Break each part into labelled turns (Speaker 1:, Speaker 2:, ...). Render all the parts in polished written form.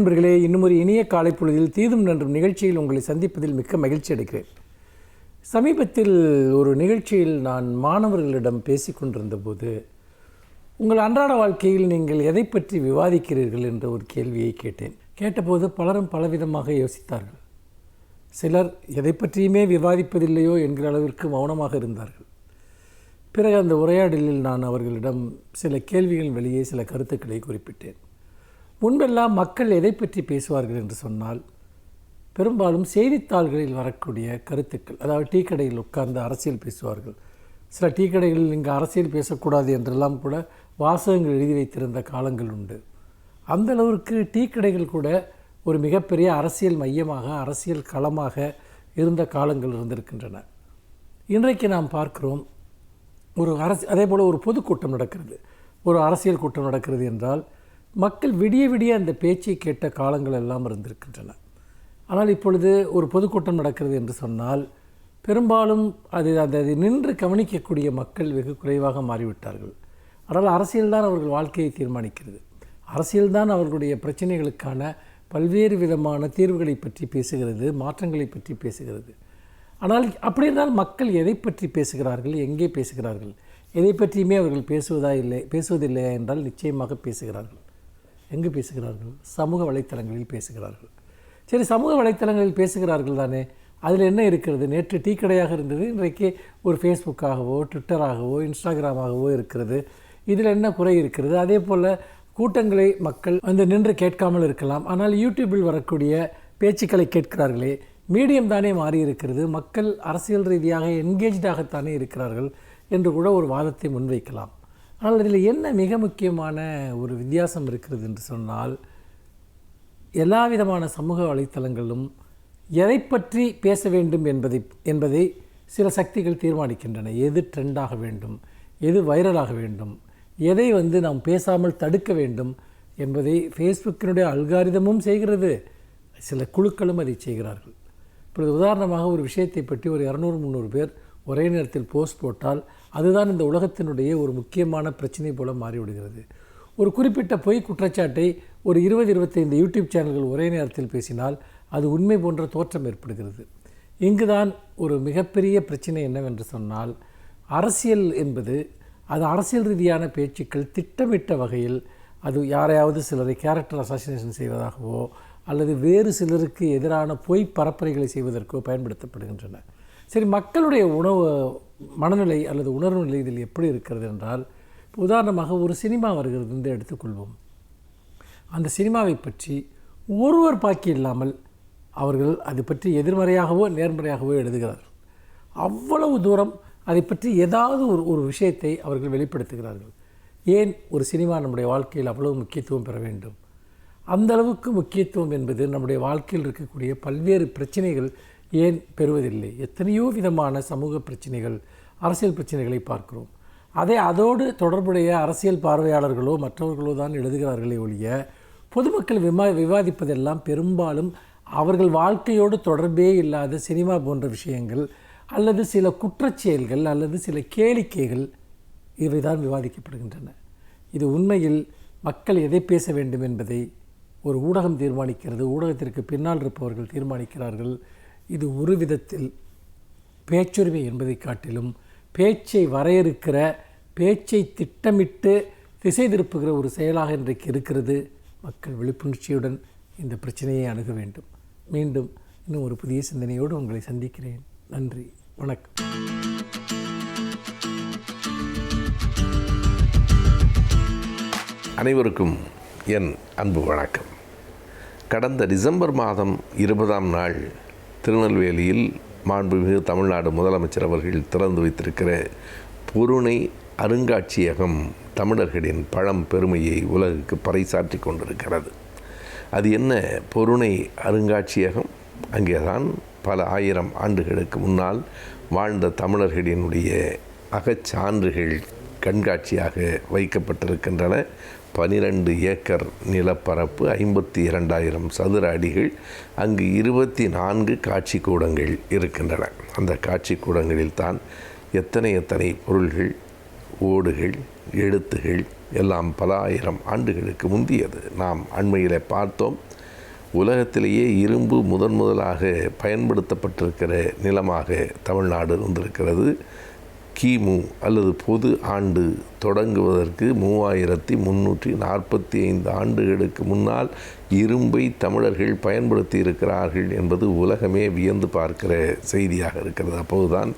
Speaker 1: நண்பர்களே, இன்னும் ஒரு இனிய காலை பொழுதில் தீதும் நன்றும் நிகழ்ச்சியில் உங்களை சந்திப்பதில் மிக்க மகிழ்ச்சி அடைகிறேன். சமீபத்தில் ஒரு நிகழ்ச்சியில் நான் மாணவர்களிடம் பேசிக்கொண்டிருந்த போது, உங்கள் அன்றாட வாழ்க்கையில் நீங்கள் எதை பற்றி விவாதிக்கிறீர்கள் என்ற ஒரு கேள்வியை கேட்டேன். கேட்டபோது பலரும் பலவிதமாக யோசித்தார்கள். சிலர் எதை பற்றியுமே விவாதிப்பதில்லையோ என்கிற அளவிற்கு மௌனமாக இருந்தார்கள். பிறகு அந்த உரையாடலில் நான் அவர்களிடம் சில கேள்விகள் வெளியே சில கருத்துக்களை குறிப்பிட்டேன். முன்பெல்லாம் மக்கள் எதை பற்றி பேசுவார்கள் என்று சொன்னால், பெரும்பாலும் செய்தித்தாள்களில் வரக்கூடிய கருத்துக்கள், அதாவது டீ கடையில் உட்கார்ந்து அரசியல் பேசுவார்கள். சில டீ கடைகளில் இங்கு அரசியல் பேசக்கூடாது என்றெல்லாம் கூட வாசகங்கள் எழுதி வைத்திருந்த காலங்கள் உண்டு. அந்த அளவிற்கு டீ கடைகள் கூட ஒரு மிகப்பெரிய அரசியல் மையமாக, அரசியல் களமாக இருந்த காலங்கள் இருந்திருக்கின்றன. இன்றைக்கு நாம் பார்க்கிறோம், அதே போல் ஒரு பொதுக்கூட்டம் நடக்கிறது, ஒரு அரசியல் கூட்டம் நடக்கிறது என்றால் மக்கள் விடிய விடிய அந்த பேச்சை கேட்ட காலங்கள் எல்லாம் இருந்திருக்கின்றன. ஆனால் இப்பொழுது ஒரு பொதுக்கூட்டம் நடக்கிறது என்று சொன்னால் பெரும்பாலும் அதை நின்று கவனிக்கக்கூடிய மக்கள் வெகு குறைவாக மாறிவிட்டார்கள். ஆனால் அரசியல்தான் அவர்கள் வாழ்க்கையை தீர்மானிக்கிறது. அரசியல்தான் அவர்களுடைய பிரச்சனைகளுக்கான பல்வேறு விதமான தீர்வுகளை பற்றி பேசுகிறது, மாற்றங்களை பற்றி பேசுகிறது. ஆனால் அப்படி இருந்தால் மக்கள் எதை பற்றி பேசுகிறார்கள், எங்கே பேசுகிறார்கள்? எதை பற்றியுமே அவர்கள் பேசுவதில்லையா என்றால் நிச்சயமாக பேசுகிறார்கள். எங்கு பேசுகிறார்கள்? சமூக வலைத்தளங்களில் பேசுகிறார்கள். சரி, சமூக வலைத்தளங்களில் பேசுகிறார்கள் தானே, அதில் என்ன இருக்கிறது? நேற்று டீ கடையாக இருந்தது, இன்றைக்கு ஒரு ஃபேஸ்புக்காகவோ ட்விட்டராகவோ இன்ஸ்டாகிராமாகவோ இருக்கிறது. இதில் என்ன குறை இருக்கிறது? அதே போல் கூட்டங்களை மக்கள் நின்று கேட்காமல் இருக்கலாம், ஆனால் யூடியூப்பில் வரக்கூடிய பேச்சுக்களை கேட்கிறார்களே, மீடியம் தானே மாறி இருக்கிறது, மக்கள் அரசியல் ரீதியாக என்கேஜாகத்தானே இருக்கிறார்கள் என்று கூட ஒரு வாதத்தை முன்வைக்கலாம். ஆனால் இதில் என்ன மிக முக்கியமான ஒரு வித்தியாசம் இருக்கிறது என்று சொன்னால், எல்லா விதமான சமூக வலைத்தளங்களும் எதை பற்றி பேச வேண்டும் என்பதை சில சக்திகள் தீர்மானிக்கின்றன. எது ட்ரெண்டாக வேண்டும், எது வைரலாக வேண்டும், எதை நாம் பேசாமல் தடுக்க வேண்டும் என்பதை ஃபேஸ்புக்கினுடைய அல்காரிதமும் செய்கிறது, சில குழுக்களும் அதை செய்கிறார்கள். இப்பொழுது உதாரணமாக ஒரு விஷயத்தை பற்றி ஒரு 200-300 பேர் ஒரே நேரத்தில் போஸ்ட் போட்டால் அதுதான் இந்த உலகத்தினுடைய ஒரு முக்கியமான பிரச்சனை போல மாறிவிடுகிறது. ஒரு குறிப்பிட்ட பொய் குற்றச்சாட்டை ஒரு 20-25 யூடியூப் சேனல்கள் ஒரே நேரத்தில் பேசினால் அது உண்மை போன்ற தோற்றம் ஏற்படுகிறது. இங்குதான் ஒரு மிகப்பெரிய பிரச்சனை என்னவென்று சொன்னால், அரசியல் என்பது அது அரசியல் ரீதியான பேச்சுக்கள் திட்டமிட்ட வகையில் அது யாரையாவது சிலரை கேரக்டர் அசாசினேஷன் செய்வதாகவோ அல்லது வேறு சிலருக்கு எதிரான பொய் பரப்புரைகளை செய்வதற்கோ பயன்படுத்தப்படுகின்றன. சரி, மக்களுடைய மனநிலை அல்லது உணர்வு நிலை இதில் எப்படி இருக்கிறது என்றால், உதாரணமாக ஒரு சினிமா வருகிறது என்று எடுத்துக்கொள்வோம். அந்த சினிமாவை பற்றி ஒருவர் பாக்கி இல்லாமல் அவர்கள் அதை பற்றி எதிர்மறையாகவோ நேர்மறையாகவோ எழுதுகிறார்கள். அவ்வளவு தூரம் அதை பற்றி ஏதாவது ஒரு விஷயத்தை அவர்கள் வெளிப்படுத்துகிறார்கள். ஏன் ஒரு சினிமா நம்முடைய வாழ்க்கையில் அவ்வளவு முக்கியத்துவம் பெற வேண்டும்? அந்த அளவுக்கு முக்கியத்துவம் என்பது நம்முடைய வாழ்க்கையில் இருக்கக்கூடிய பல்வேறு பிரச்சனைகள் ஏன் பெறுவதில்லை? எத்தனையோ விதமான சமூக பிரச்சனைகள், அரசியல் பிரச்சனைகளை பார்க்கிறோம். அதோடு தொடர்புடைய அரசியல் பார்வையாளர்களோ மற்றவர்களோ தான் எழுதுகிறார்களே ஒழிய, பொதுமக்கள் விவாதிப்பதெல்லாம் பெரும்பாலும் அவர்கள் வாழ்க்கையோடு தொடர்பே இல்லாத சினிமா போன்ற விஷயங்கள் அல்லது சில குற்றச்செயல்கள் அல்லது சில கேளிக்கைகள், இவை தான் விவாதிக்கப்படுகின்றன. இது உண்மையில் மக்கள் எதை பேச வேண்டும் என்பதை ஒரு ஊடகம் தீர்மானிக்கிறது, ஊடகத்திற்கு பின்னால் இருப்பவர்கள் தீர்மானிக்கிறார்கள். இது ஒரு விதத்தில் பேச்சுரிமை என்பதை காட்டிலும் பேச்சை வரையறுக்கிற, பேச்சை திட்டமிட்டு திசை திருப்புகிற ஒரு செயலாக இன்றைக்கு இருக்கிறது. மக்கள் விழிப்புணர்ச்சியுடன் இந்த பிரச்சனையை அணுக வேண்டும். மீண்டும் இன்னும் ஒரு புதிய சிந்தனையோடு உங்களை சந்திக்கிறேன். நன்றி, வணக்கம்.
Speaker 2: அனைவருக்கும் என் அன்பு வணக்கம். கடந்த டிசம்பர் மாதம் 20ஆம் நாள் திருநெல்வேலியில் மாண்புமிகு தமிழ்நாடு முதலமைச்சர் அவர்கள் திறந்து வைத்திருக்கிற பொருணை அருங்காட்சியகம் தமிழர்களின் பழம் பெருமையை உலகுக்கு பறைசாற்றி கொண்டிருக்கிறது. அது என்ன பொருணை அருங்காட்சியகம்? அங்கேதான் பல ஆயிரம் ஆண்டுகளுக்கு முன்னால் வாழ்ந்த தமிழர்களினுடைய அகச்சான்றுகள் கண்காட்சியாக வைக்கப்பட்டிருக்கின்றன. 12 ஏக்கர் நிலப்பரப்பு, 52,000 சதுர அடிகள். அங்கு 24 காட்சி கூடங்கள் இருக்கின்றன. அந்த காட்சி கூடங்களில் தான் எத்தனை பொருள்கள், ஓடுகள், எழுத்துகள் எல்லாம் பல ஆயிரம் ஆண்டுகளுக்கு முந்தியது. நாம் அண்மையில் பார்த்தோம். உலகத்திலேயே இரும்பு முதலாக பயன்படுத்தப்பட்டிருக்கிற நிலமாக தமிழ்நாடு இருந்திருக்கிறது. கிமு அல்லது பொது ஆண்டு தொடங்குவதற்கு 3345 ஆண்டுகளுக்கு முன்னால் இரும்பை தமிழர்கள் பயன்படுத்தி இருக்கிறார்கள் என்பது உலகமே வியந்து பார்க்கிற செய்தியாக இருக்கிறது. அப்போதுதான்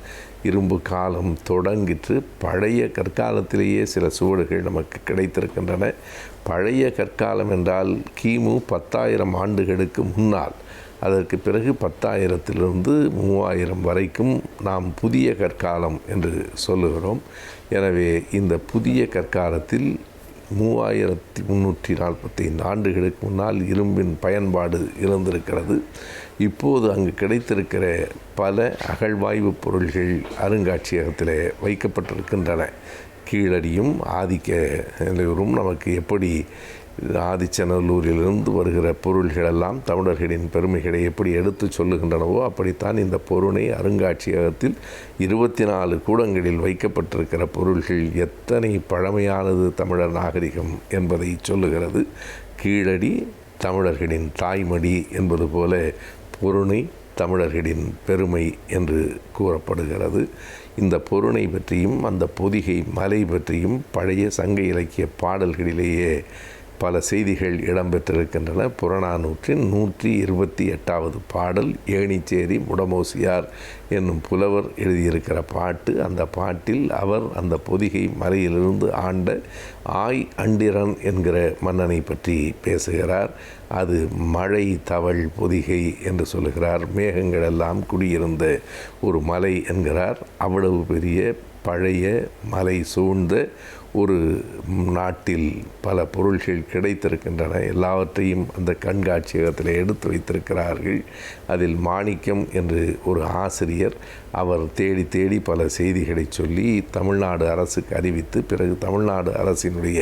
Speaker 2: இரும்பு காலம் தொடங்கிற்று. பழைய கற்காலத்திலேயே சில சுவடுகள் நமக்கு கிடைத்திருக்கின்றன. பழைய கற்காலம் என்றால் கிமு 10,000 ஆண்டுகளுக்கு முன்னால். அதற்கு பிறகு 10,000 3000 வரைக்கும் நாம் புதிய கற்காலம் என்று சொல்லுகிறோம். எனவே இந்த புதிய கற்காலத்தில் 3345 ஆண்டுகளுக்கு முன்னால் இரும்பின் பயன்பாடு இருந்திருக்கிறது. இப்போது அங்கு கிடைத்திருக்கிற பல அகழ்வாய்வு பொருள்கள் அருங்காட்சியகத்தில் வைக்கப்பட்டிருக்கின்றன. கீழடியும் ஆதிக்க நிலையூரும் நமக்கு எப்படி ஆதிச்சநல்லூரிலிருந்து வருகிற பொருள்களெல்லாம் தமிழர்களின் பெருமைகளை எப்படி எடுத்து சொல்லுகின்றனவோ அப்படித்தான் இந்த பொருணை அருங்காட்சியகத்தில் 24 கூடங்களில் வைக்கப்பட்டிருக்கிற பொருள்கள் எத்தனை பழமையானது தமிழர் நாகரிகம் என்பதை சொல்லுகிறது. கீழடி தமிழர்களின் தாய்மடி என்பது போல பொருணை தமிழர்களின் பெருமை என்று கூறப்படுகிறது. இந்த பொருணை பற்றியும் அந்த பொதிகை மலை பற்றியும் பழைய சங்க இலக்கிய பாடல்களிலேயே பல செய்திகள் இடம்பெற்றிருக்கின்றன. புறநானூற்றின் 128வது பாடல் ஏணிச்சேரி முடமோசியார் என்னும் புலவர் எழுதியிருக்கிற பாட்டு. அந்த பாட்டில் அவர் அந்த பொதிகை மலையிலிருந்து ஆண்ட ஆய் அண்டிரன் என்கிற மன்னனை பற்றி பேசுகிறார். அது மழை தவழ் பொதிகை என்று சொல்லுகிறார். மேகங்களெல்லாம் குடியிருந்த ஒரு மலை என்கிறார். அவ்வளவு பெரிய பழைய மலை சூழ்ந்த ஒரு நாட்டில் பல பொருள்கள் கிடைத்திருக்கின்றன. எல்லாவற்றையும் அந்த கண்காட்சியகத்தில் எடுத்து வைத்திருக்கிறார்கள். அதில் மாணிக்கம் என்று ஒரு ஆசிரியர் அவர் தேடி தேடி பல செய்திகளை சொல்லி தமிழ்நாடு அரசுக்கு அறிவித்து பிறகு தமிழ்நாடு அரசினுடைய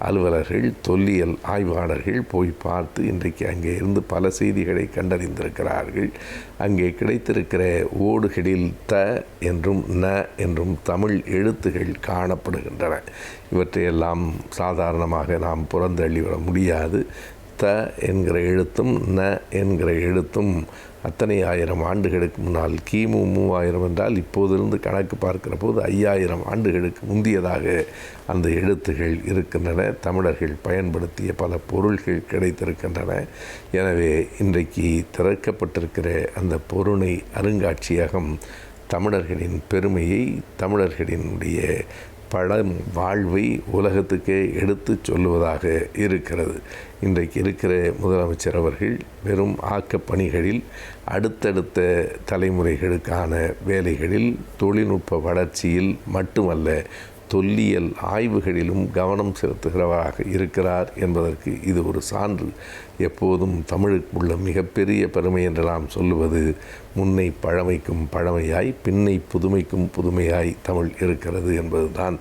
Speaker 2: அலுவலர்கள் தொல்லியல் ஆய்வாளர்கள் போய் பார்த்து இன்றைக்கு அங்கே இருந்து பல செய்திகளை கண்டறிந்திருக்கிறார்கள். அங்கே கிடைத்திருக்கிற ஓடுகளில் த என்றும் ந என்றும் தமிழ் எழுத்துகள் காணப்படுகின்றன. இவற்றையெல்லாம் சாதாரணமாக நாம் புறந்தள்ளிவிட முடியாது. த என்கிற எழுத்தும் ந என்கிற எழுத்தும் அத்தனை ஆயிரம் ஆண்டுகளுக்கு முன்னால் கிமு 3000 என்றால் இப்போதிருந்து கணக்கு பார்க்கிற போது 5000 ஆண்டுகளுக்கு முந்தியதாக அந்த எழுத்துகள் இருக்கின்றன. தமிழர்கள் பயன்படுத்திய பல பொருள்கள் கிடைத்திருக்கின்றன. எனவே இன்றைக்கு திறக்கப்பட்டிருக்கிற அந்த பொருணை அருங்காட்சியகம் தமிழர்களின் பெருமையை தமிழர்களினுடைய பழம் வாழ்வை உலகத்துக்கே எடுத்து சொல்லுவதாக இருக்கிறது. இன்றைக்கு இருக்கிற முதலமைச்சர் அவர்கள் வெறும் ஆக்கப்பணிகளில் அடுத்தடுத்த தலைமுறைகளுக்கான வேலைகளில் தொழில்நுட்ப வளர்ச்சியில் மட்டுமல்ல தொல்லியல் ஆய்வுகளிலும் கவனம் செலுத்துகிறவராக இருக்கிறார் என்பதற்கு இது ஒரு சான்று. எப்போதும் தமிழுக்கு உள்ள மிகப்பெரிய பெருமை என்று நாம் சொல்லுவது முன்னை பழமைக்கும் பழமையாய் பின்னை புதுமைக்கும் புதுமையாய் தமிழ் இருக்கிறது என்பதுதான்.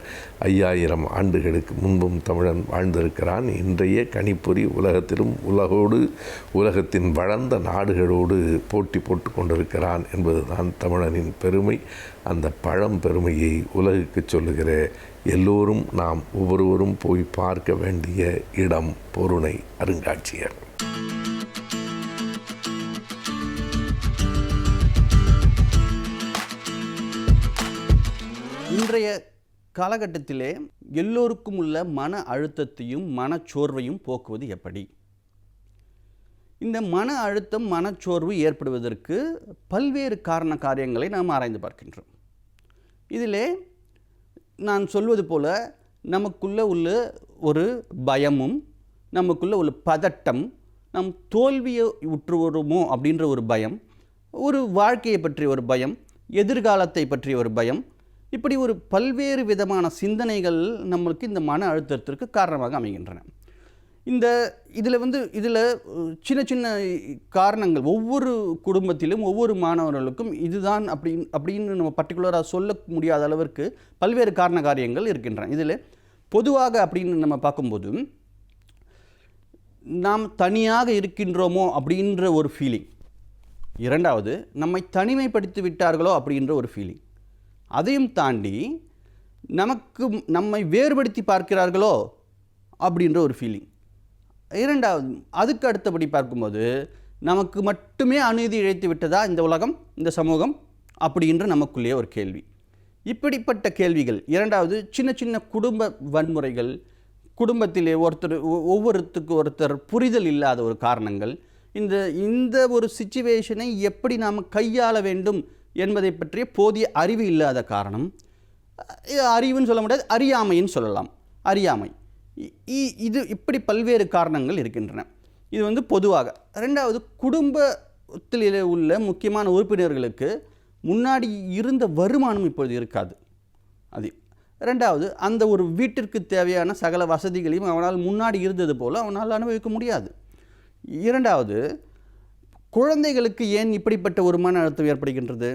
Speaker 2: 5000 ஆண்டுகளுக்கு முன்பும் தமிழன் வாழ்ந்திருக்கிறான். இன்றைய கணிப்பொறி உலகத்திலும் உலகத்தின் வளர்ந்த நாடுகளோடு போட்டி போட்டு கொண்டிருக்கிறான் என்பதுதான் தமிழனின் பெருமை. அந்த பழம் பெருமையை உலகுக்கு சொல்லுகிற எல்லோரும் நாம் ஒவ்வொருவரும் போய் பார்க்க வேண்டிய இடம் பொருணை அருங்காட்சியகம்.
Speaker 3: இன்றைய காலகட்டத்திலே எல்லோருக்கும் உள்ள மன அழுத்தத்தையும் மனச்சோர்வையும் போக்குவது எப்படி? இந்த மன அழுத்தம் மனச்சோர்வு ஏற்படுவதற்கு பல்வேறு காரியங்களை நாம் ஆராய்ந்து பார்க்கின்றோம். இதிலே நான் சொல்வது போல நமக்குள்ள உள்ள ஒரு பயமும் நமக்குள்ள உள்ள பதட்டம், நம் தோல்வியை உற்றுவருமோ அப்படின்ற ஒரு பயம், ஒரு வாழ்க்கையை பற்றிய ஒரு பயம், எதிர்காலத்தை பற்றிய ஒரு பயம், இப்படி ஒரு பல்வேறு விதமான சிந்தனைகள் நம்மளுக்கு இந்த மன அழுத்தத்திற்கு காரணமாக அமைகின்றன. இதில் சின்ன சின்ன காரணங்கள் ஒவ்வொரு குடும்பத்திலும் ஒவ்வொரு மாணவர்களுக்கும் இதுதான் அப்படின்னு நம்ம பர்டிகுலராக சொல்ல முடியாத அளவிற்கு பல்வேறு காரியங்கள் இருக்கின்றன. இதில் பொதுவாக அப்படின்னு நம்ம பார்க்கும்போது நாம் தனியாக இருக்கின்றோமோ அப்படின்ற ஒரு ஃபீலிங், இரண்டாவது நம்மை தனிமைப்படுத்தி விட்டார்களோ அப்படின்ற ஒரு ஃபீலிங், அதையும் தாண்டி நம்மை வேறுபடுத்தி பார்க்கிறார்களோ அப்படின்ற ஒரு ஃபீலிங், இரண்டாவது அதுக்கு அடுத்தபடி பார்க்கும்போது நமக்கு மட்டுமே அநீதி இழைத்து விட்டதா இந்த உலகம், இந்த சமூகம் அப்படின்ற நமக்குள்ளேயே ஒரு கேள்வி. இப்படிப்பட்ட கேள்விகள். இரண்டாவது, சின்ன சின்ன குடும்ப வன்முறைகள், குடும்பத்திலே ஒவ்வொருத்துக்கு ஒருத்தர் புரிதல் இல்லாத ஒரு காரணங்கள், இந்த ஒரு சிச்சுவேஷனை எப்படி நாம் கையாள வேண்டும் என்பதை பற்றிய போதிய அறிவு இல்லாத காரணம். அறிவுன்னு சொல்ல முடியாது, அறியாமைன்னு சொல்லலாம். அறியாமை. இது இப்படி பல்வேறு காரணங்கள் இருக்கின்றன. இது பொதுவாக. ரெண்டாவது, குடும்பத்தில் உள்ள முக்கியமான உறுப்பினர்களுக்கு முன்னாடி இருந்த வருமானம் இப்பொழுது இருக்காது. அது ரெண்டாவது, அந்த ஒரு வீட்டிற்கு தேவையான சகல வசதிகளையும் அவனால் முன்னாடி இருந்தது போல் அவனால் அனுபவிக்க முடியாது. இரண்டாவது, குழந்தைகளுக்கு ஏன் இப்படிப்பட்ட ஒரு மன அழுத்தம் ஏற்படுகின்றது?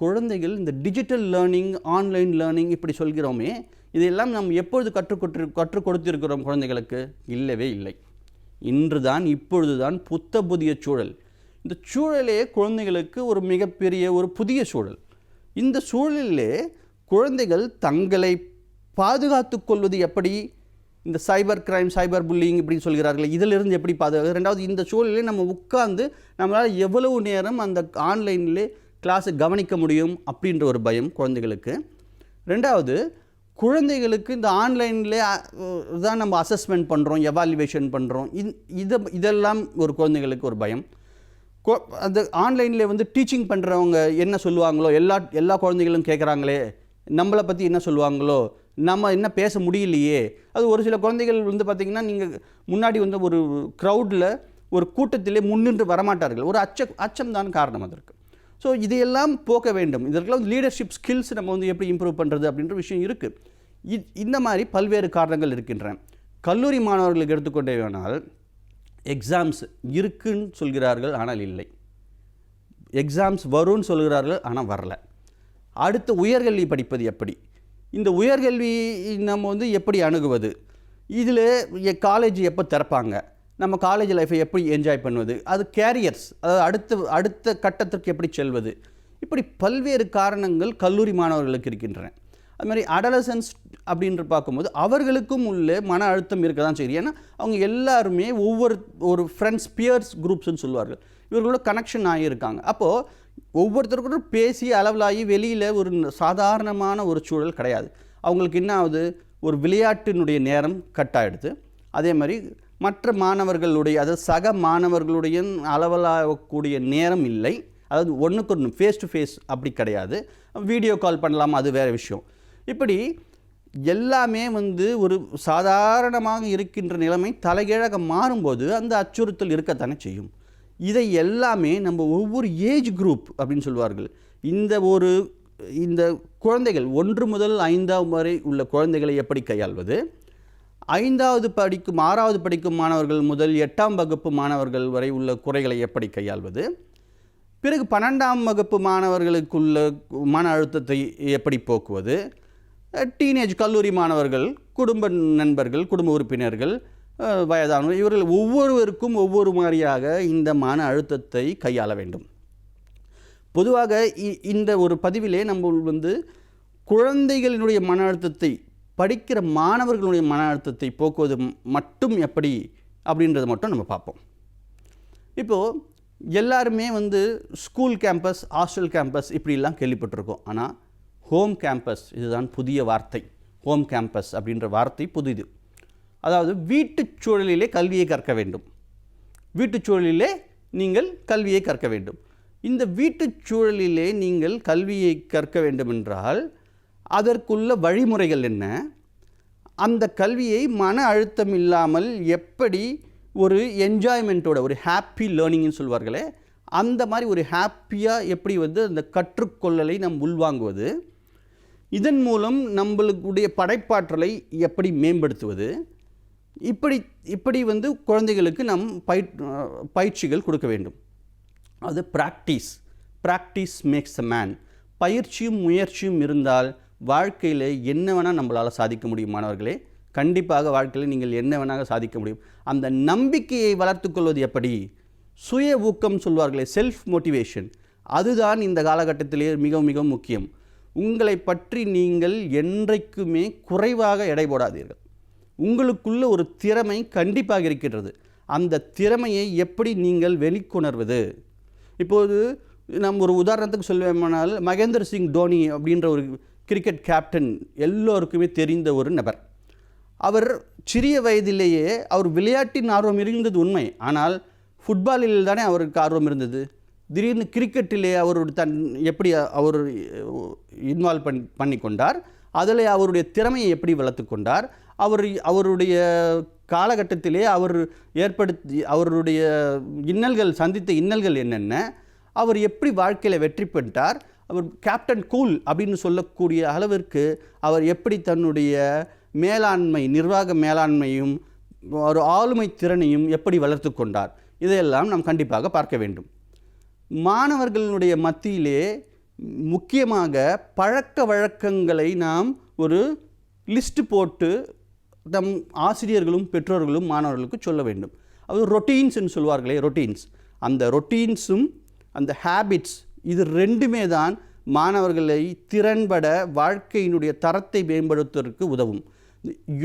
Speaker 3: குழந்தைகள் இந்த டிஜிட்டல் லேர்னிங், ஆன்லைன் லேர்னிங் இப்படி சொல்கிறோமே, இதையெல்லாம் நாம் எப்பொழுது கற்றுக் கொடுத்திருக்கிறோம் குழந்தைகளுக்கு? இல்லவே இல்லை. இப்பொழுது தான் புதிய சூழல். இந்த சூழலே குழந்தைகளுக்கு ஒரு மிகப்பெரிய ஒரு புதிய சூழல். இந்த சூழலிலே குழந்தைகள் தங்களை பாதுகாத்து கொள்வது எப்படி? இந்த சைபர் கிரைம், சைபர் புல்லிங் இப்படி சொல்கிறார்கள், இதிலிருந்து எப்படி பாதுகாக்கிறது? ரெண்டாவது, இந்த சூழலிலே நம்ம உட்கார்ந்து நம்மளால் எவ்வளவு நேரம் அந்த ஆன்லைனிலே கிளாஸை கவனிக்க முடியும் அப்படின்ற ஒரு பயம் குழந்தைகளுக்கு. ரெண்டாவது, குழந்தைகளுக்கு இந்த ஆன்லைனில் தான் நம்ம அசஸ்மெண்ட் பண்ணுறோம், எவாலுவேஷன் பண்ணுறோம், இதெல்லாம் ஒரு குழந்தைகளுக்கு ஒரு பயம். அந்த ஆன்லைனில் டீச்சிங் பண்ணுறவங்க என்ன சொல்லுவாங்களோ, எல்லா குழந்தைகளும் கேட்குறாங்களே, நம்மளை பற்றி என்ன சொல்லுவாங்களோ, நம்ம என்ன பேச முடியலையே. அது ஒரு சில குழந்தைகள் பார்த்திங்கன்னா, நீங்கள் முன்னாடி ஒரு க்ரௌடில், ஒரு கூட்டத்திலே முன்னின்று வரமாட்டார்கள். ஒரு அச்சம் தான் காரணம் அதற்கு. ஸோ இதையெல்லாம் போக்க வேண்டும். இதற்கெல்லாம் லீடர்ஷிப் ஸ்கில்ஸ் நம்ம எப்படி இம்ப்ரூவ் பண்ணுறது அப்படின்ற விஷயம் இருக்குது. இந்த மாதிரி பல்வேறு காரணங்கள் இருக்கின்றன. கல்லூரி மாணவர்களுக்கு எடுத்துக்கொண்டே வேணால், எக்ஸாம்ஸ் இருக்குன்னு சொல்கிறார்கள், ஆனால் இல்லை. எக்ஸாம்ஸ் வரும்னு சொல்கிறார்கள், ஆனால் வரல. அடுத்து உயர்கல்வி படிப்பது எப்படி? இந்த உயர்கல்வி நம்ம எப்படி அணுகுவது? இதில் காலேஜ் எப்போ திறப்பாங்க? நம்ம காலேஜ் லைஃப்பை எப்படி என்ஜாய் பண்ணுவது? அது கேரியர்ஸ், அதாவது அடுத்த கட்டத்திற்கு எப்படி செல்வது? இப்படி பல்வேறு காரணங்கள் கல்லூரி மாணவர்களுக்கு இருக்கின்றன. அது மாதிரி அடலசன்ஸ் அப்படின்ற பார்க்கும்போது அவர்களுக்கும் உள்ள மன அழுத்தம் இருக்க தான் செய்யுது. ஏன்னா அவங்க எல்லாருமே ஒரு ஃப்ரெண்ட்ஸ், பியர்ஸ் குரூப்ஸ்ன்னு சொல்லுவார்கள், இவர்களோட கனெக்ஷன் ஆகியிருக்காங்க. அப்போது ஒவ்வொருத்தருக்கும் பேசி அளவலாகி வெளியில் ஒரு சாதாரணமான ஒரு சூழல் கிடையாது. அவங்களுக்கு என்ன ஆகுது? ஒரு விளையாட்டினுடைய நேரம் கட் ஆகிடுது. அதே மாதிரி மற்ற மாணவர்களுடைய, அதாவது சக மாணவர்களுடைய அளவலாகக்கூடிய நேரம் இல்லை. அதாவது ஒன்றுக்கு ஒன்று ஃபேஸ் டு ஃபேஸ் அப்படி கிடையாது. வீடியோ கால் பண்ணலாம், அது வேறு விஷயம். இப்படி எல்லாமே ஒரு சாதாரணமாக இருக்கின்ற நிலைமை தலைகீழாக மாறும்போது அந்த அச்சுறுத்தல் இருக்கத்தானே செய்யும். இதை எல்லாமே நம்ம ஒவ்வொரு ஏஜ் குரூப் அப்படின்னு சொல்லுவார்கள், இந்த குழந்தைகள் 1 முதல் 5 வரை உள்ள குழந்தைகளை எப்படி கையாள்வது, 5வது படிக்கும் 6வது படிக்கும் மாணவர்கள் முதல் 8ஆம் வகுப்பு மாணவர்கள் வரை உள்ள குறைகளை எப்படி கையாள்வது, பிறகு 12ஆம் வகுப்பு மாணவர்களுக்குள்ள மன அழுத்தத்தை எப்படி போக்குவது, டீனேஜ் கல்லூரி மாணவர்கள், குடும்ப நண்பர்கள், குடும்ப உறுப்பினர்கள், வயதானவர், இவர்கள் ஒவ்வொருவருக்கும் ஒவ்வொரு மாதிரியாக இந்த மன அழுத்தத்தை கையாள வேண்டும். பொதுவாக இந்த ஒரு பதிவிலே நம்ம குழந்தைகளினுடைய மன அழுத்தத்தை, படிக்கிற மாணவர்களுடைய மன அழுத்தத்தை போக்குவது மட்டும் எப்படி அப்படின்றத மட்டும் நம்ம பார்ப்போம். இப்போது எல்லாருமே ஸ்கூல் கேம்பஸ், ஹாஸ்டல் கேம்பஸ் இப்படிலாம் கேள்விப்பட்டிருக்கோம். ஆனால் ஹோம் கேம்பஸ், இதுதான் புதிய வார்த்தை. ஹோம் கேம்பஸ் அப்படின்ற வார்த்தை புதிது. அதாவது வீட்டுச் சூழலிலே கல்வியை கற்க வேண்டும். வீட்டுச் சூழலிலே நீங்கள் கல்வியை கற்க வேண்டும். இந்த வீட்டுச் சூழலிலே நீங்கள் கல்வியை கற்க வேண்டுமென்றால் அதற்குள்ள வழிமுறைகள் என்ன? அந்த கல்வியை மன அழுத்தம் இல்லாமல் எப்படி ஒரு என்ஜாய்மெண்ட்டோட, ஒரு ஹாப்பி லேர்னிங்னு சொல்வார்களே, அந்த மாதிரி ஒரு ஹாப்பியாக எப்படி அந்த கற்றுக்கொள்ளலை நாம் உள்வாங்குவது, இதன் மூலம் நம்மளுடைய படைப்பாற்றலை எப்படி மேம்படுத்துவது, இப்படி குழந்தைகளுக்கு நாம் பயிற்சிகள் கொடுக்க வேண்டும். அது ப்ராக்டிஸ் மேக்ஸ் அ மேன். பயிற்சியும் முயற்சியும் இருந்தால் வாழ்க்கையில் என்ன வேணால் நம்மளால் சாதிக்க முடியும். மாணவர்களே, கண்டிப்பாக வாழ்க்கையில் நீங்கள் என்ன வேணால் சாதிக்க முடியும். அந்த நம்பிக்கையை வளர்த்து கொள்வது எப்படி? சுய ஊக்கம் சொல்வார்களே, செல்ஃப் மோட்டிவேஷன், அதுதான் இந்த காலகட்டத்திலே மிக மிக முக்கியம். உங்களை பற்றி நீங்கள் என்றைக்குமே குறைவாக எடை போடாதீர்கள். உங்களுக்குள்ள ஒரு திறமை கண்டிப்பாக இருக்கின்றது. அந்த திறமையை எப்படி நீங்கள் வெளிக்கொணர்வது? இப்போது நம்ம ஒரு உதாரணத்துக்கு சொல்வேமானால், மகேந்திர சிங் தோனி அப்படின்ற ஒரு கிரிக்கெட் கேப்டன் எல்லோருக்குமே தெரிந்த ஒரு நபர். அவர் சிறிய வயதிலேயே அவர் விளையாட்டின் ஆர்வம் இருந்தது உண்மை. ஆனால் ஃபுட்பாலில் தானே அவருக்கு ஆர்வம் இருந்தது. திடீர்னு கிரிக்கெட்டிலே எப்படி அவர் இன்வால்வ் பண்ணி கொண்டார், அதில் அவருடைய திறமையை எப்படி வளர்த்து கொண்டார், அவருடைய காலகட்டத்திலே அவருடைய சந்தித்த இன்னல்கள் என்னென்ன, அவர் எப்படி வாழ்க்கையில் வெற்றி பெற்றார், அவர் கேப்டன் கூல் அப்படின்னு சொல்லக்கூடிய அளவிற்கு அவர் எப்படி தன்னுடைய நிர்வாக மேலாண்மையும் ஒரு ஆளுமை திறனையும் எப்படி வளர்த்து கொண்டார், இதையெல்லாம் நாம் கண்டிப்பாக பார்க்க வேண்டும். மாணவர்களுடைய மத்தியிலே முக்கியமாக பழக்க வழக்கங்களை நாம் ஒரு லிஸ்ட் போட்டு நம் ஆசிரியர்களும் பெற்றோர்களும் மாணவர்களுக்கு சொல்ல வேண்டும். அது ரொட்டீன்ஸ்ன்னு சொல்வார்களே, ரொட்டீன்ஸ். அந்த ரொட்டீன்ஸும் அந்த ஹேபிட்ஸ், இது ரெண்டுமே தான் மாணவர்களை திறன்பட வாழ்க்கையினுடைய தரத்தை மேம்படுத்துவதற்கு உதவும்.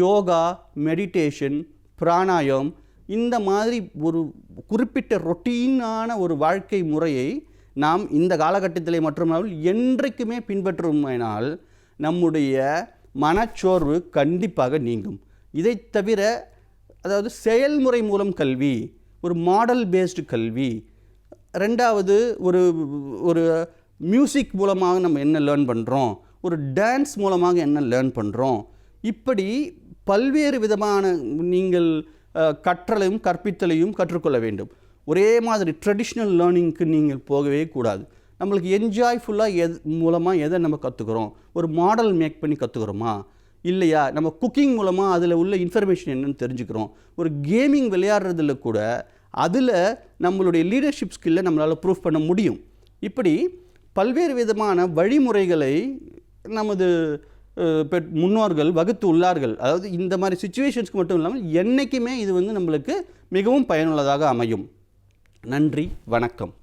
Speaker 3: யோகா, மெடிடேஷன், பிராணாயம், இந்த மாதிரி ஒரு குறிப்பிட்ட ரொட்டீனான ஒரு வாழ்க்கை முறையை நாம் இந்த காலகட்டத்திலே மட்டுமல்லாமல் என்றைக்குமே பின்பற்றுமானால் நம்முடைய மனச்சோர்வு கண்டிப்பாக நீங்கும். இதை தவிர, அதாவது செயல்முறை மூலம் கல்வி, ஒரு மாடல் பேஸ்டு கல்வி, ரெண்டாவது ஒரு மியூசிக் மூலமாக நம்ம என்ன லேர்ன் பண்ணுறோம், ஒரு டான்ஸ் மூலமாக என்ன லேர்ன் பண்ணுறோம், இப்படி பல்வேறு விதமான நீங்கள் கற்றலையும் கற்பித்தலையும் கற்றுக்கொள்ள வேண்டும். ஒரே மாதிரி ட்ரெடிஷ்னல் லேர்னிங்க்கு நீங்கள் போகவே கூடாது. நம்மளுக்கு என்ஜாய்ஃபுல்லாக மூலமாக எதை நம்ம கற்றுக்குறோம், ஒரு மாடல் மேக் பண்ணி கற்றுக்குறோமா இல்லையா, நம்ம குக்கிங் மூலமாக அதில் உள்ள இன்ஃபர்மேஷன் என்னென்னு தெரிஞ்சுக்கிறோம், ஒரு கேமிங் விளையாடுறதுல கூட அதில் நம்மளுடைய லீடர்ஷிப் ஸ்கில்லை நம்மளால் ப்ரூஃப் பண்ண முடியும். இப்படி பல்வேறு விதமான வழிமுறைகளை நமது முன்னோர்கள் வகுத்து உள்ளார்கள். அதாவது இந்த மாதிரி சிச்சுவேஷன்ஸ்க்கு மட்டும் இல்லாமல் என்றைக்குமே இது நம்மளுக்கு மிகவும் பயனுள்ளதாக அமையும். நன்றி, வணக்கம்.